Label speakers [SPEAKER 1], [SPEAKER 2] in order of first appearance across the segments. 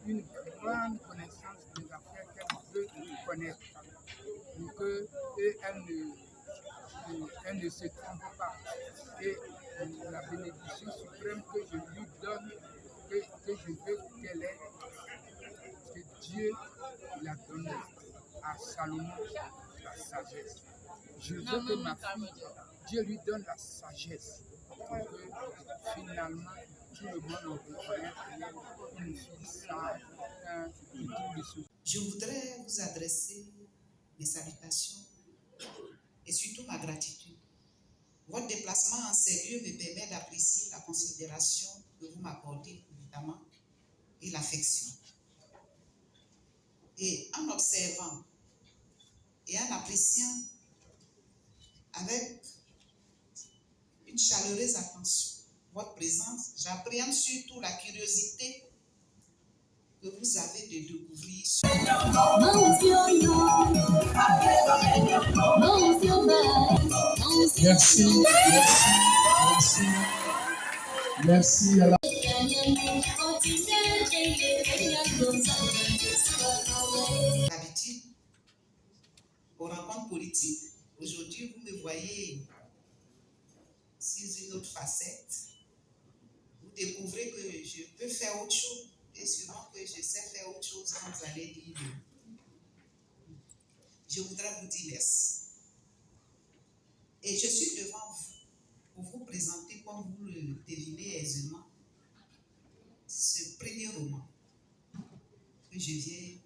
[SPEAKER 1] une grande connaissance des affaires qu'elle veut connaître. Donc, elle ne se trompe pas. Et la bénédiction suprême que je lui donne, que je veux qu'elle ait, que Dieu l'a donné à Salomon, la sagesse. Je veux que ma fille, Dieu lui donne la sagesse pour que finalement tout le monde en reconnaisse une fille sage et tout le souci.
[SPEAKER 2] Je voudrais vous adresser mes salutations et surtout ma gratitude. Votre déplacement en ces lieux me permet d'apprécier la considération que vous m'accordez, évidemment, et l'affection. Et en observant et en appréciant avec une chaleureuse attention votre présence, j'appréhende surtout la curiosité que vous avez de découvrir.
[SPEAKER 3] Merci à la...
[SPEAKER 2] D'habitude, aux rencontres politiques, aujourd'hui, vous me voyez sur une autre facette. Vous découvrez que je peux faire autre chose et sûrement que je sais faire autre chose quand vous allez dire. Je voudrais vous dire merci. Et je suis devant vous pour vous présenter, comme vous le devinez aisément, ce premier roman que je viens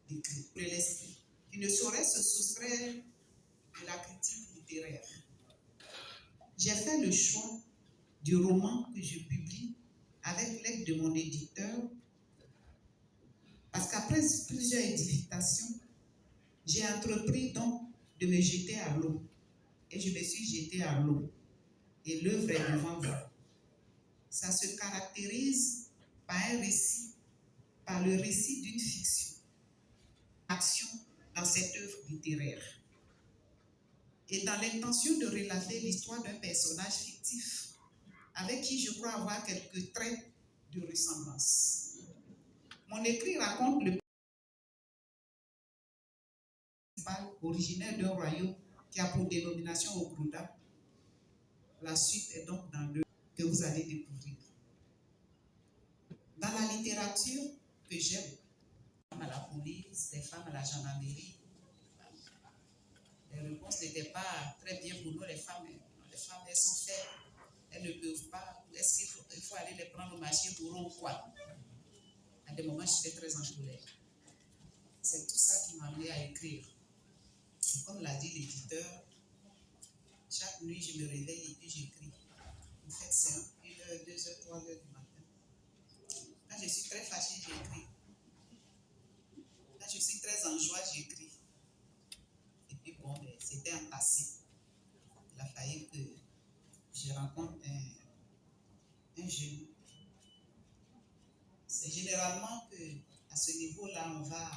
[SPEAKER 2] d'écrire, pour l'esprit, qui ne saurait se soustraire de la critique littéraire. J'ai fait le choix du roman que je publie avec l'aide de mon éditeur, parce qu'après plusieurs édifications, j'ai entrepris donc de me jeter à l'eau. Et je me suis jetée à l'eau. Et l'œuvre est devant vous. Ça se caractérise par par le récit d'une fiction, action dans cette œuvre littéraire. Et dans l'intention de relater l'histoire d'un personnage fictif avec qui je crois avoir quelques traits de ressemblance. Mon écrit raconte le principal originaire d'un royaume qui a pour dénomination Ogruda. La suite est donc dans l'œuvre que vous allez découvrir. Dans la littérature que j'aime, les femmes à la police, les femmes à la gendarmerie, les réponses n'étaient pas très bien pour nous, les femmes, elles sont faibles, elles ne peuvent pas. Est-ce qu'il faut aller les prendre au marché pour eux ou quoi? À des moments, je suis très en colère. C'est tout ça qui m'a amené à écrire. Et comme l'a dit l'éditeur, chaque nuit, je me réveille et puis j'écris. En fait, c'est 1h, 2h, 3h du matin. Quand je suis très fâchée, j'écris. Quand je suis très en joie, j'écris. Et puis bon, c'était entassé. Il a fallu que je rencontre un jeune. C'est généralement qu'à ce niveau-là, on va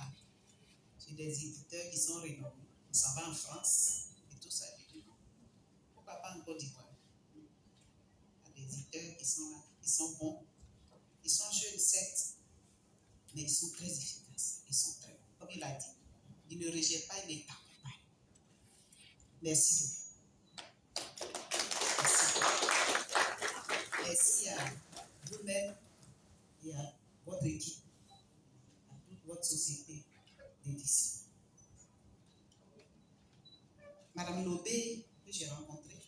[SPEAKER 2] chez des éditeurs qui sont renommés. On s'en va en France et tout ça. Pourquoi pas en Côte d'Ivoire? Il y a des éditeurs qui sont là, ils sont bons. Ils sont jeunes, certes, mais ils sont très efficaces. Ils sont très bons. Comme il a dit, ils ne rejettent pas, ils ne tapent pas. Merci beaucoup. Merci à vous-même et à votre équipe, à toute votre société d'édition. Madame Lobé, que j'ai rencontrée,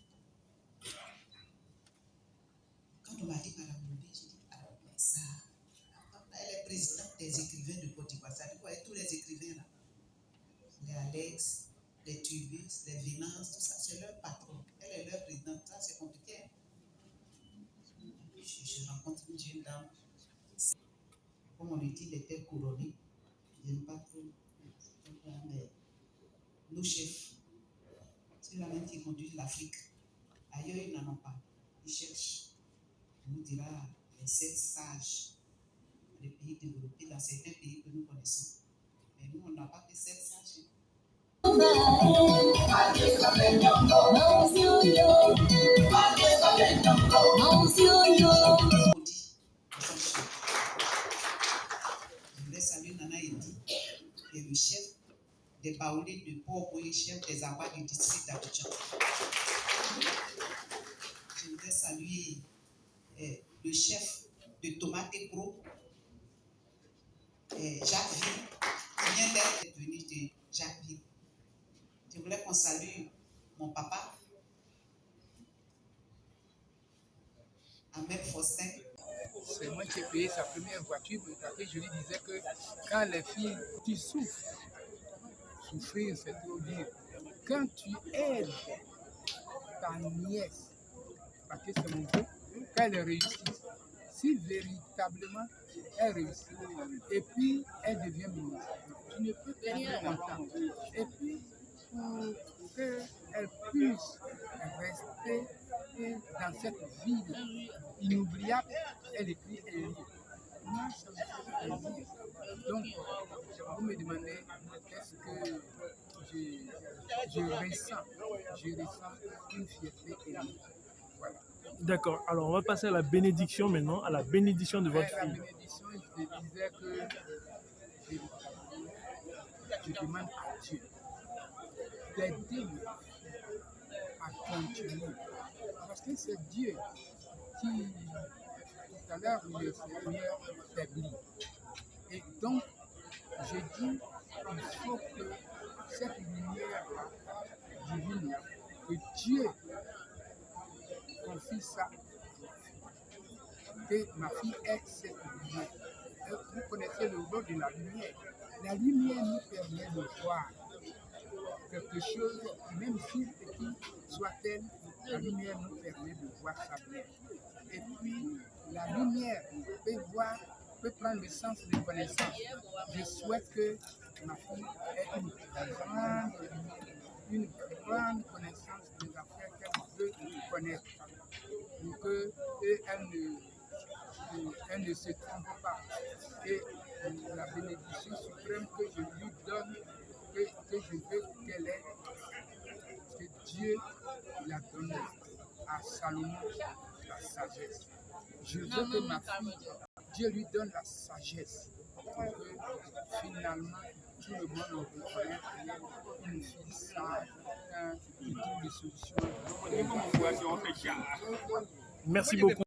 [SPEAKER 2] quand on m'a dit Madame Lobé, j'ai dit, alors, mais ça, elle est présidente des écrivains de Côte d'Ivoire. Ça dit quoi? Tous les écrivains là, les Alex, les Tubus, les Vénances, tout ça, c'est leur patron. Elle est leur présidente. Ça, c'est compliqué. Je rencontre une jeune dame. Comme on le dit, elle était couronnée. Je n'aime pas trop. Mais nos chefs, c'est la même qui conduit l'Afrique. Ailleurs, ils n'en ont pas. Ils cherchent. On nous dira les 7 sages des pays développés dans certains pays que nous connaissons. Mais nous, on n'a pas que 7 sages. Paoli de Port-Boué, chef des abats du district d'Abidjan. Je voudrais saluer le chef de Tomate Pro, Jacques Ville, qui vient d'être venu de Jacques Ville. Je voulais qu'on salue mon papa, Ahmed Faustin.
[SPEAKER 1] C'est moi qui ai payé sa première voiture parce que je lui disais que quand les filles, tu souffres, souffrir c'est trop dur. Quand tu aides ta nièce, parce que c'est mon vœu, quand elle réussit, si véritablement elle réussit, et puis elle devient ministre, tu ne peux qu'être content. Et puis pour qu'elle puisse rester dans cette ville inoubliable, elle écrit un livre. Moi, ça me fait plaisir. Donc, vous me demandez qu'est-ce que je ressens. Je ressens une fierté énorme. Voilà.
[SPEAKER 3] D'accord. Alors, on va passer à la bénédiction maintenant, à la bénédiction de votre
[SPEAKER 1] La
[SPEAKER 3] fille.
[SPEAKER 1] bénédiction, je te disais que je demande à Dieu d'aider à continuer. Parce que c'est Dieu qui, tout à l'heure, le Seigneur faiblit. Et donc, j'ai dit, il faut que cette lumière divine, que Dieu confie ça, que ma fille ait cette lumière. Vous connaissez le rôle de la lumière. La lumière nous permet de voir quelque chose, même si petit soit-elle, la lumière nous permet de voir sa bien. Et puis, la lumière peut prendre le sens de connaissance. Je souhaite que ma fille ait une grande connaissance des affaires qu'elle veut connaître, pour qu'elle ne se trompe pas. Et la bénédiction suprême que je lui donne, que je veux qu'elle ait, que Dieu la donne à Salomon la sagesse. Je veux que ma fille, Dieu lui donne la sagesse pour que finalement tout le monde reconnaisse une fille sage, qui trouve des solutions.
[SPEAKER 3] Merci beaucoup.